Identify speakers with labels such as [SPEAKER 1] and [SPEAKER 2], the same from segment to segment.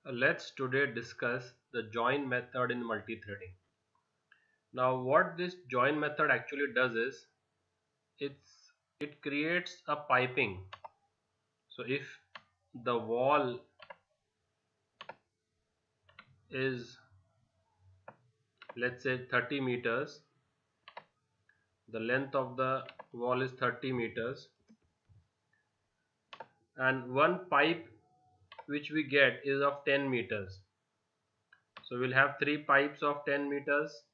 [SPEAKER 1] Let's today discuss the join method in multi-threading. Now what this join method actually does is it creates a piping. So if the wall is, let's say, 30 meters, the length of the wall is 30 meters, and one pipe which we get is of 10 meters. So we'll have three pipes of 10 meters.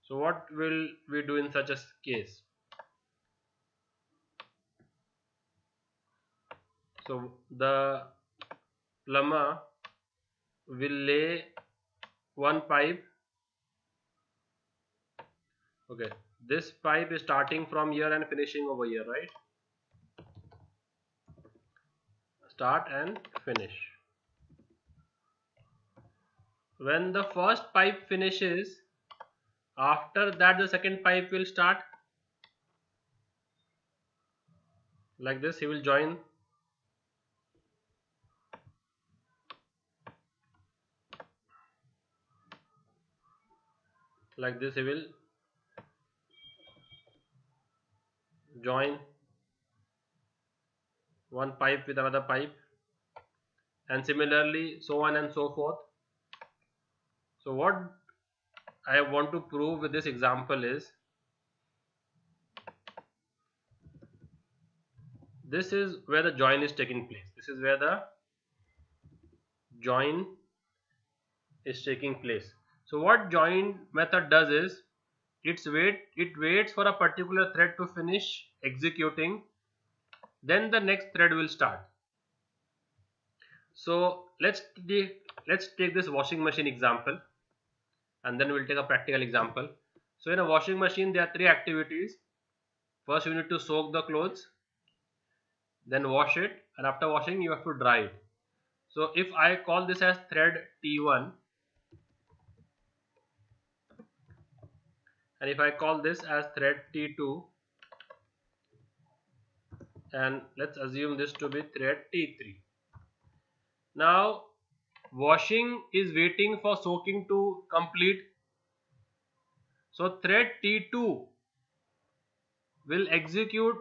[SPEAKER 1] So what will we do in such a case? So the plumber will lay one pipe. Okay, this pipe is starting from here and finishing over here, right? Start and finish. When the first pipe finishes, after that the second pipe will start. Like this he will join. Like this he will join one pipe with another pipe, and similarly so on and so forth. So what I want to prove with this example is, this is where the join is taking place. This is where the join is taking place. So what join method does is, it waits for a particular thread to finish executing, then the next thread will start. So let's take this washing machine example, and then we'll take a practical example. So in a washing machine there are three activities. First you need to soak the clothes, then wash it, and after washing you have to dry it. So if I call this as thread T1, and if I call this as thread T2, and let's assume this to be thread T3. Now washing is waiting for soaking to complete. So thread T2 will execute.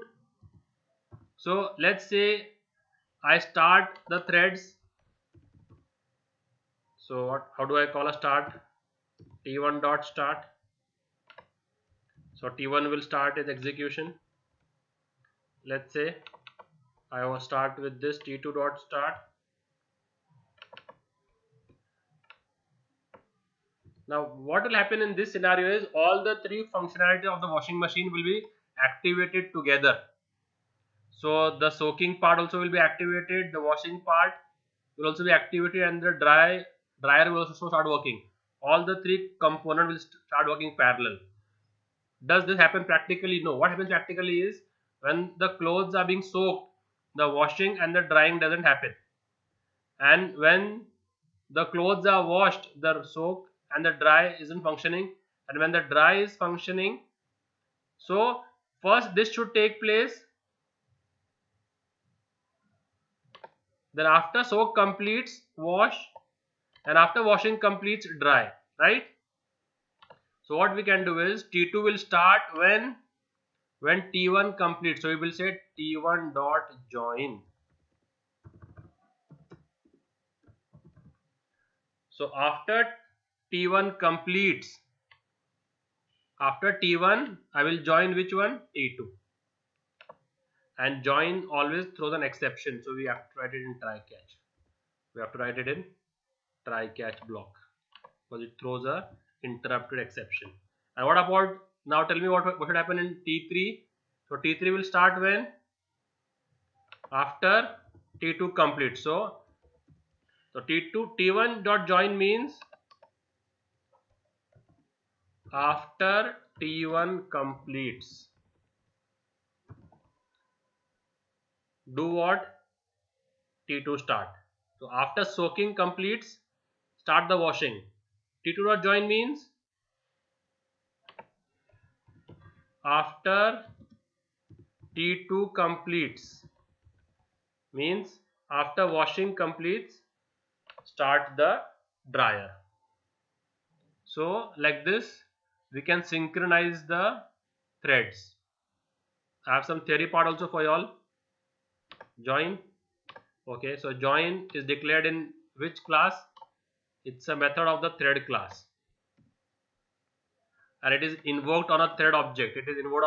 [SPEAKER 1] So let's say I start the threads. So how do I call a start? T1 dot start. So T1 will start its execution. Let's say I will start with this T2 dot start. Now what will happen in this scenario is, all the three functionality of the washing machine will be activated together. So the soaking part also will be activated, the washing part will also be activated, and the dryer will also start working. All the three components will start working parallel. Does this happen practically? No. What happens practically is, when the clothes are being soaked, the washing and the drying doesn't happen, and when the clothes are washed, the soak and the dry isn't functioning, and when the dry is functioning, so first this should take place, then after soak completes, wash, and after washing completes, dry, right? So what we can do is, T2 will start when T1 completes. So we will say T1 dot join. So after T1 completes, after T1 I will join which one? T2. And join always throws an exception, so we have to write it in try catch. We have to write it in try catch block, because it throws a interrupted exception. And what about, now tell me what should happen in T3? So T3 will start when? After T2 completes. So T1 dot join means after T1 completes, do what? T2 start. So after soaking completes, start the washing. T2 dot join means after T2 completes, means After washing completes, start the dryer. So like this we can synchronize the threads. I have some theory part also for you all. Join. Okay, so join is declared in which class? It's a method of the thread class, and it is invoked on a thread object. It is invoked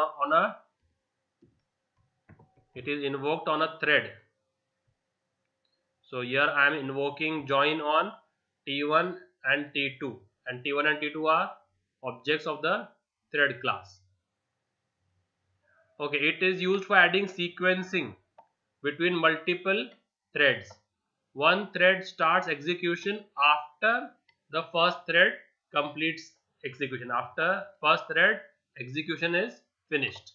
[SPEAKER 1] on a thread. So here I am invoking join on T1 and T2, and T1 and T2 are objects of the thread class. Okay, it is used for adding sequencing between multiple threads. One thread starts execution after the first thread completes execution. After first thread execution is finished.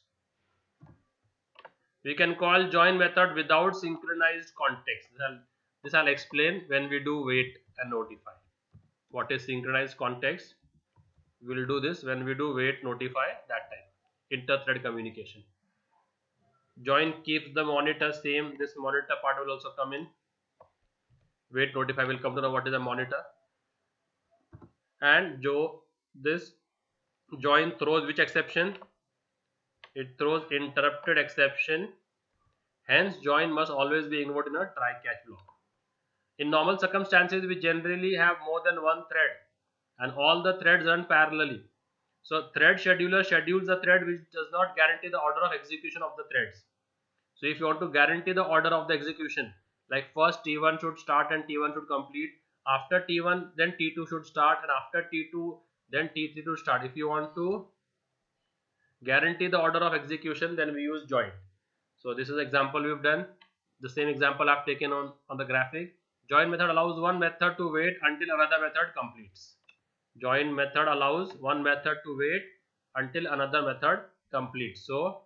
[SPEAKER 1] We can call join method without synchronized context. This I'll explain when we do wait and notify. What is synchronized context? We will do this when we do wait notify, that time. Inter-thread communication. Join keeps the monitor same. This monitor part will also come in. Wait notify will come to know what is the monitor. And this join throws which exception? It throws interrupted exception. Hence join must always be invoked in a try catch block. In normal circumstances we generally have more than one thread and all the threads run parallelly. So thread scheduler schedules the thread which does not guarantee the order of execution of the threads. So if you want to guarantee the order of the execution, like first T1 should start and T1 should complete, after T1 then T2 should start, and after T2 then T3 to start. If you want to guarantee the order of execution, then we use join. So this is the example we've done. The same example I've taken on the graphic. Join method allows one method to wait until another method completes. Join method allows one method to wait until another method completes. So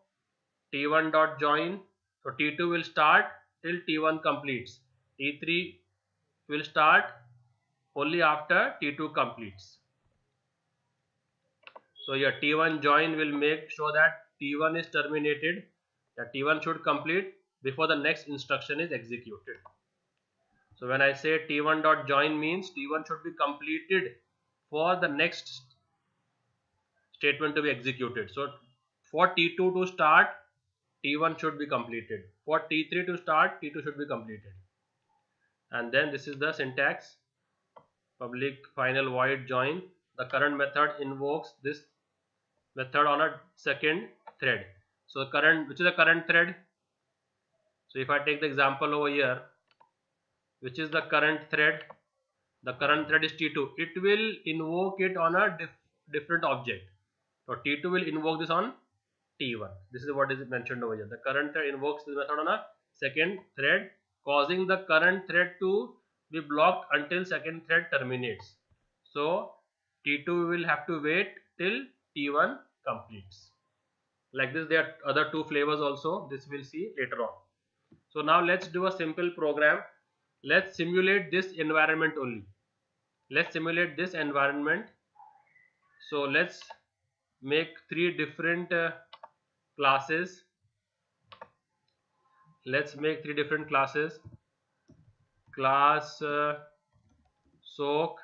[SPEAKER 1] T1 dot join, so T2 will start till T1 completes. T3 will start only after T2 completes. So your T1 join will make sure that T1 is terminated, that T1 should complete before the next instruction is executed. So when I say T1 dot join means T1 should be completed for the next statement to be executed. So for T2 to start, T1 should be completed. For T3 to start, T2 should be completed. And then this is the syntax: public final void join. The current method invokes this method on a second thread. So which is the current thread? So if I take the example over here, which is the current thread? The current thread is T2. It will invoke it on a different object. So T2 will invoke this on T1. This is what is mentioned over here. The current thread invokes this method on a second thread, causing the current thread to be blocked until second thread terminates. So T2 will have to wait till T1 completes. Like this, there are other two flavors also. This we'll see later on. So now let's do a simple program. Let's simulate this environment only. Let's simulate this environment. So let's make three different classes. Let's make three different classes. Class soak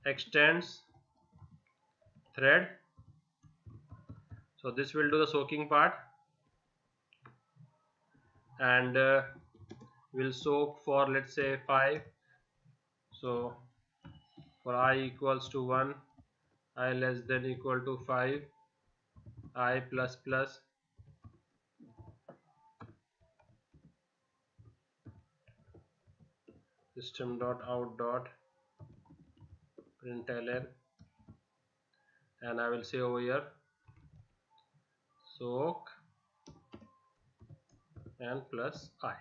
[SPEAKER 1] extends thread. So this will do the soaking part, and we'll soak for, let's say, 5. So for I equals to 1, I less than equal to 5, I plus plus, system dot out dot println, and I will say over here soak and plus I.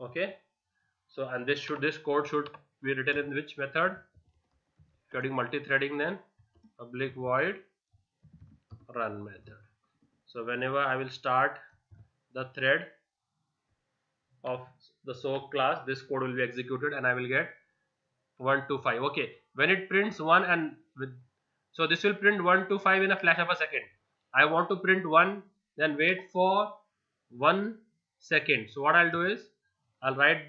[SPEAKER 1] Okay, so and this code should be written in which method? If you are doing multi-threading, then public void run method. So whenever I will start the thread of the soak class, this code will be executed and I will get 1 to 5. Okay, when it prints 1 and so this will print 1 to 5 in a flash of a second. I want to print 1, then wait for 1 second. So what I'll do is I'll write.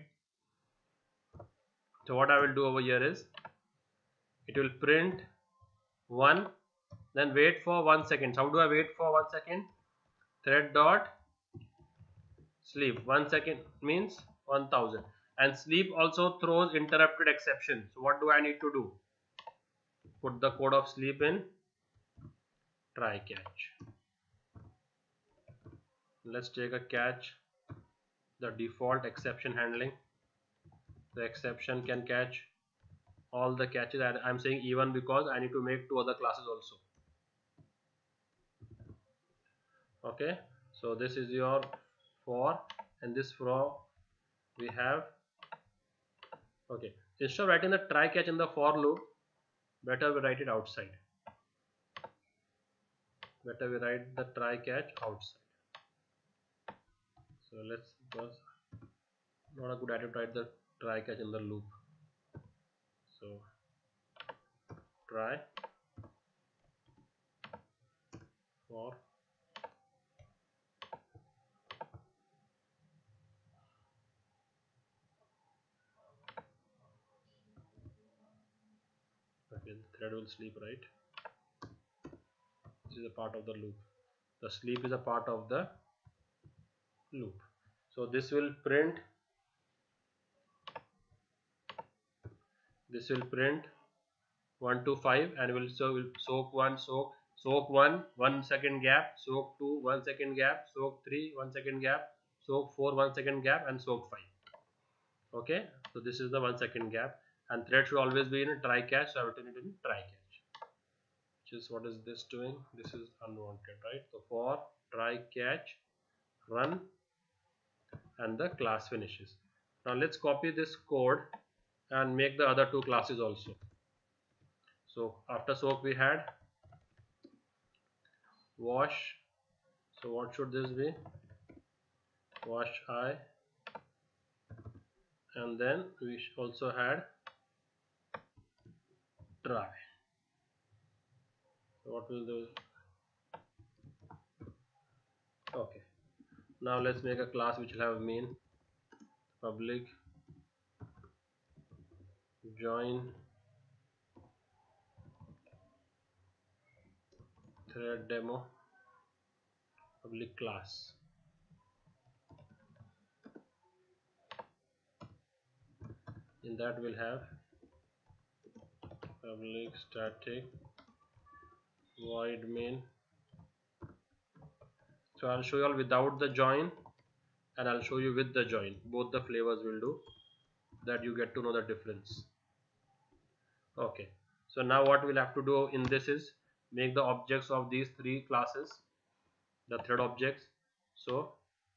[SPEAKER 1] So what I will do over here is it will print 1, then wait for 1 second. So how do I wait for 1 second? Thread dot sleep. 1 second means 1000. And sleep also throws interrupted exception. So what do I need to do? Put the code of sleep in try catch. Let's take a catch, the default exception handling. The exception can catch all the catches. I'm saying even because I need to make 2 other classes also. Okay, so this is your for, and this for we have. Okay, instead of writing the try catch in the for loop, better we write it outside. Better we write the try catch outside. So let's first, not a good idea to write the try catch in the loop. So try for okay, the thread will sleep, right? This is a part of the loop. The sleep is a part of the loop. So this will print 1 to 5 and will soak 1, soak 1 1 second gap, soak 2 1 second gap, soak 3 1 second gap, soak 4 1 second gap, and soak 5. Okay, so this is the 1 second gap, and thread should always be in a try catch. So I have written it in try catch, which is, what is this doing? This is unwanted, right? So for try catch run, and the class finishes. Now let's copy this code and make the other 2 classes also. So after soak we had wash. So what should this be? Wash I, and then we also had try. So what will do? Okay, now let's make a class which will have main, public join thread demo public class. In that we'll have public static void main. So I'll show you all without the join, and I'll show you with the join. Both the flavors will do, that you get to know the difference. Okay, so now what we'll have to do in this is make the objects of these 3 classes, the thread objects. So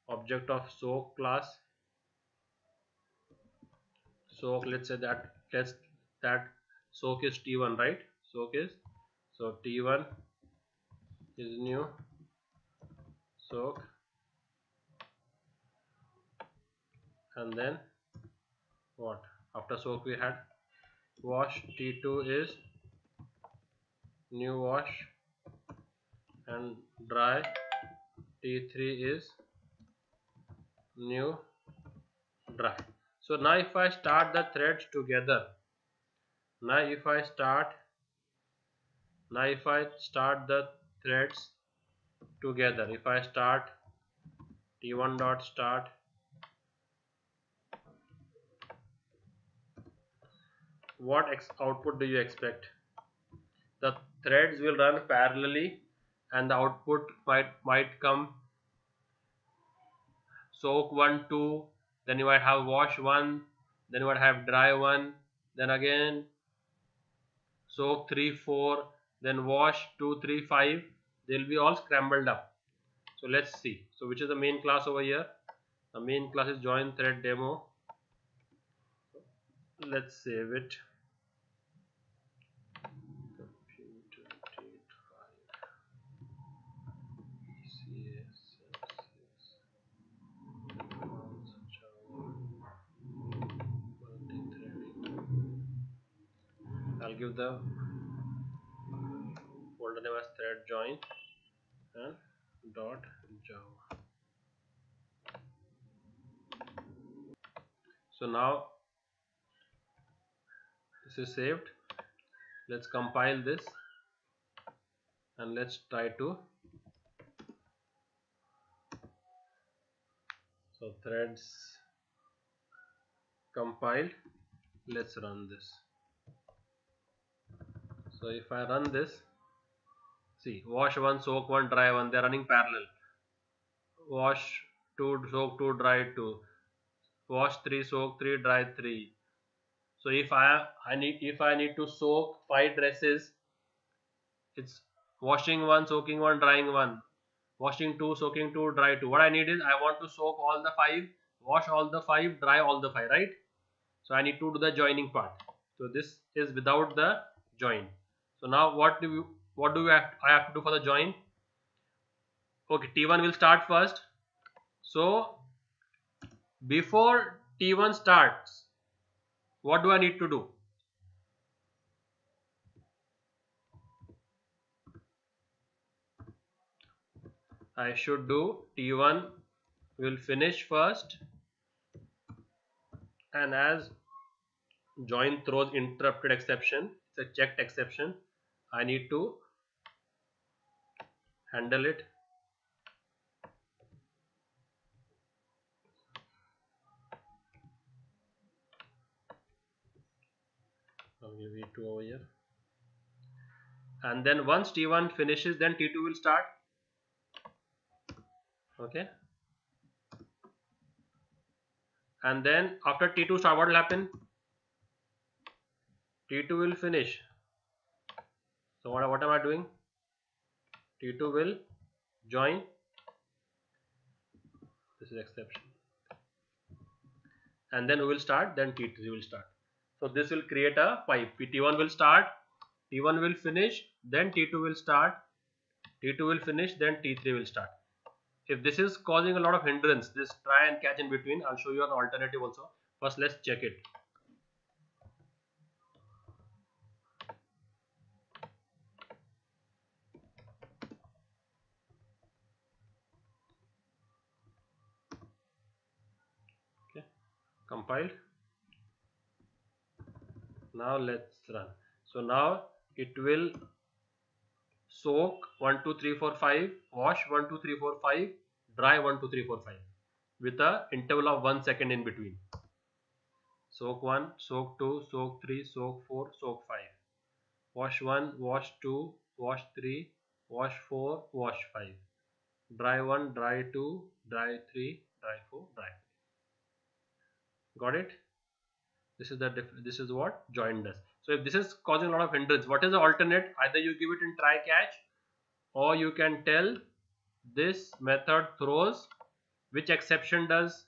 [SPEAKER 1] object of soak class, soak, let's say that soak is t1, right? Soak is, so t1 is new soak, and then what, after soak we had wash, t2 is new wash, and dry, t3 is new dry. So now if I start the threads together, now if I start the threads together, if I start t1 dot start, what output do you expect? The threads will run parallelly, and the output might come soak 1 2, then you might have wash 1, then you might have dry 1, then again soak 3 4, then wash 2 3 5. They'll be all scrambled up. So let's see. So which is the main class over here? The main class is join thread demo. Let's save it. I'll give the folder name as thread join and dot java. So now this is saved. Let's compile this and let's try to. So threads compiled. Let's run this. So if I run this, see, wash 1, soak 1, dry 1, they are running parallel. Wash 2, soak 2, dry 2. Wash 3, soak 3, dry 3. So if I need to soak 5 dresses, it's washing 1, soaking 1, drying 1. Washing 2, soaking 2, dry 2. What I need is, I want to soak all the 5, wash all the 5, dry all the 5, right? So I need to do the joining part. So this is without the join. So now what do I have to do for the join? Okay, T1 will start first. So before T1 starts, what do I need to do? I should do T1 will finish first, and as join throws interrupted exception, it's a checked exception, I need to handle it. I'll give V2 over here. And then once T1 finishes, then T2 will start. Okay. And then after T2 start, what will happen? T2 will finish. So what am I doing? T2 will join. This is exception. And then we will start, then T3 will start. So this will create a pipe. T1 will start, T1 will finish, then T2 will start, T2 will finish, then T3 will start. If this is causing a lot of hindrance, this try and catch in between, I'll show you an alternative also. First let's check it. Okay, compiled. Now let's run. So now it will soak 1, 2, 3, 4, 5, wash 1, 2, 3, 4, 5, dry 1, 2, 3, 4, 5 with a interval of 1 second in between. Soak 1, soak 2, soak 3, soak 4, soak 5. Wash 1, wash 2, wash 3, wash 4, wash 5. Dry 1, dry 2, dry 3, dry 4, dry 5. Got it? This is what join does. So if this is causing a lot of hindrance, what is the alternate? Either you give it in try catch, or you can tell this method throws. Which exception does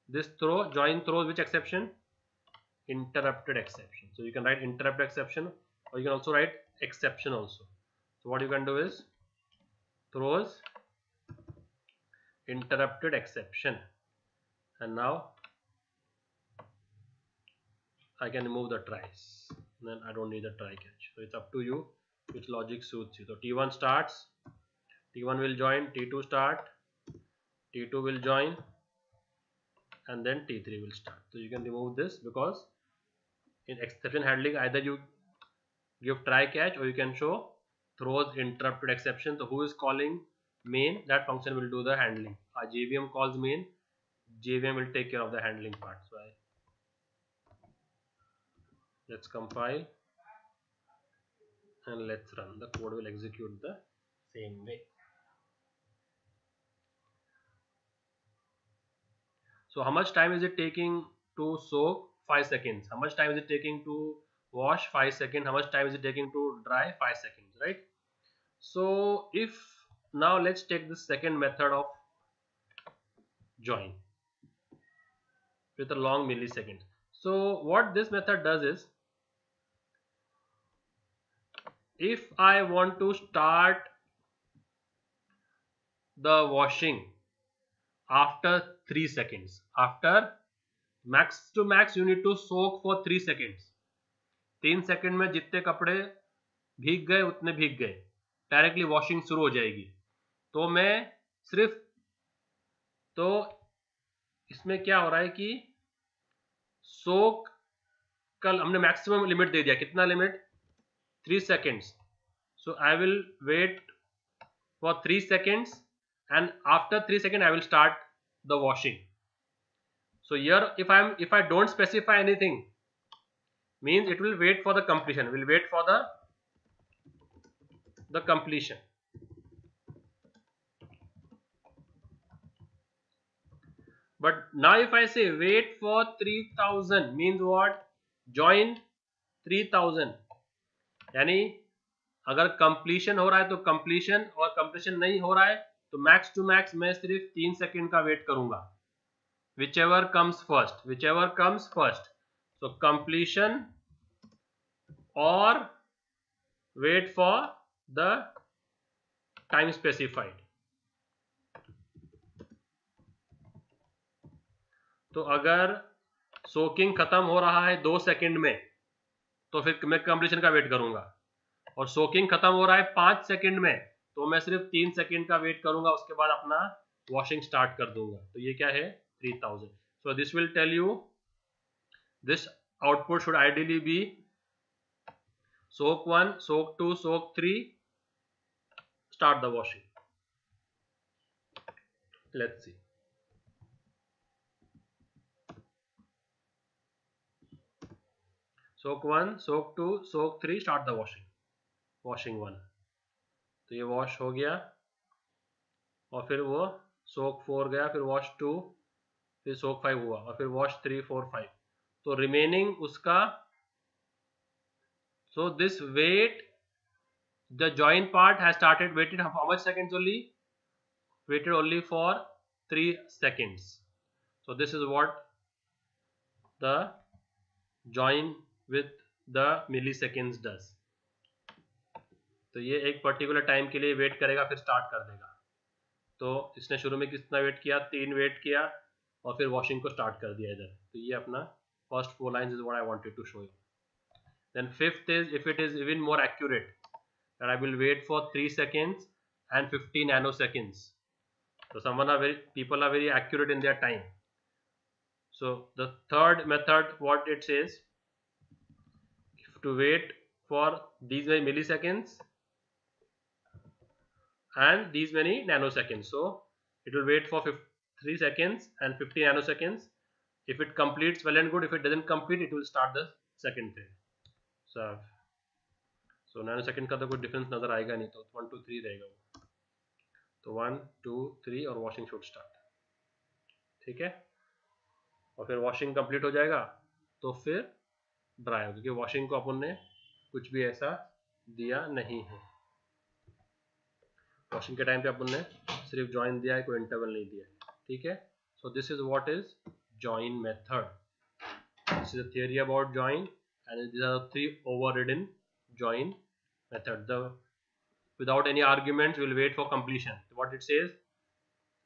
[SPEAKER 1] this throw? Join throws which exception? Interrupted exception. So you can write interrupted exception, or you can also write exception also. So what you can do is throws interrupted exception, and now I can remove the tries. Then I don't need the try catch. So it's up to you which logic suits you. So T1 starts, T1 will join, T2 start, T2 will join, and then T3 will start. So you can remove this, because in exception handling either you give try catch, or you can show throws interrupted exception. So who is calling main, that function will do the handling. Our JVM calls main, JVM will take care of the handling part. So let's compile and let's run. The code will execute the same way. So how much time is it taking to soak? 5 seconds. How much time is it taking to wash? 5 seconds. How much time is it taking to dry? 5 seconds, right? So if now let's take the second method of join with a long millisecond. So what this method does is, if I want to start the washing after 3 seconds, after max to max you need to soak for 3 seconds. 3 second में जितने कपड़े भीग गए उतने भीग गए, directly washing शुरू हो जाएगी. तो मैं सिर्फ, तो इसमें क्या हो रहा है कि सोक कल हमने मैक्सिमम लिमिट दे दिया, कितना limit, 3 seconds. So I will wait for 3 seconds and after 3 seconds I will start the washing. So here if I don't specify anything, means it will wait for the completion, will wait for the completion. But now if I say wait for 3000, means what, join 3000, यानी अगर completion हो रहा है तो completion, और completion नहीं हो रहा है तो मैक्स टू मैक्स मैं सिर्फ 3 सेकंड का वेट करूंगा, whichever comes first. So completion or wait for the time specified. तो अगर सोकिंग खत्म हो रहा है 2 सेकंड में तो फिर मैं कंप्लीशन का वेट करूंगा, और सोकिंग खत्म हो रहा है 5 सेकंड में तो मैं सिर्फ 3 सेकंड का वेट करूंगा, उसके बाद अपना वॉशिंग स्टार्ट कर दूंगा. तो ये क्या है, 3000. So this will tell you this output should ideally be soak 1, soak 2, soak 3, start the washing. Let's see. Soak 1, soak 2, soak 3, start the washing. Washing 1. तो ये वॉश हो गया, और फिर वो सोक 4 गया, फिर वॉश 2, फिर सोक 5 हुआ, और फिर वॉश 3, 4, 5. तो रिमेनिंग उसका, so this wait, the join part has started, waited how much seconds only, waited only for 3 seconds. So this is what the join with the milliseconds does. तो ये एक पर्टिकुलर टाइम के लिए wait करेगा, फिर start कर देगा. तो इसने शुरू में कितना वेट किया, 3 वेट किया, और फिर वॉशिंग को स्टार्ट कर दिया इधर. तो ये अपना first 4 lines is what I wanted to show you. Then fifth is, if it is even more accurate, that I will wait for 3 seconds and 50 nanoseconds. So people are very accurate in their time. So the third method, what it says, to wait for these many milliseconds and these many nanoseconds. So it will wait for 3 seconds and 50 nanoseconds. If it completes, well and good. If it doesn't complete, it will start the second thing. So nanosecond का तो कोई difference नजर आएगा नहीं, तो 1 2 3 रहेगा वो. तो 1 2 3 और वॉशिंग शुड स्टार्ट. ठीक है, और फिर वॉशिंग कंप्लीट हो जाएगा तो फिर ड्राई हो, क्योंकि वॉशिंग को अपन ने कुछ भी ऐसा दिया नहीं है. वॉशिंग के टाइम पे अपन ने सिर्फ जॉइन दिया है, कोई इंटरवल नहीं दिया है. ठीक है. So this is what is join method. This is the theory about join, and these are the 3 overridden join method. Without any arguments, we will wait for completion. What it says,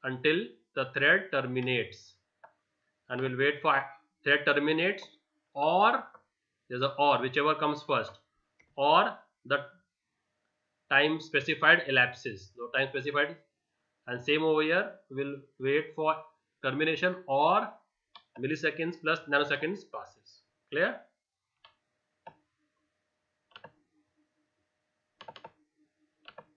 [SPEAKER 1] until the thread terminates, and we'll wait for thread terminates, or there's a or, whichever comes first, or the time specified elapses. So time specified, and same over here, we'll wait for termination or milliseconds plus nanoseconds passes. Clear?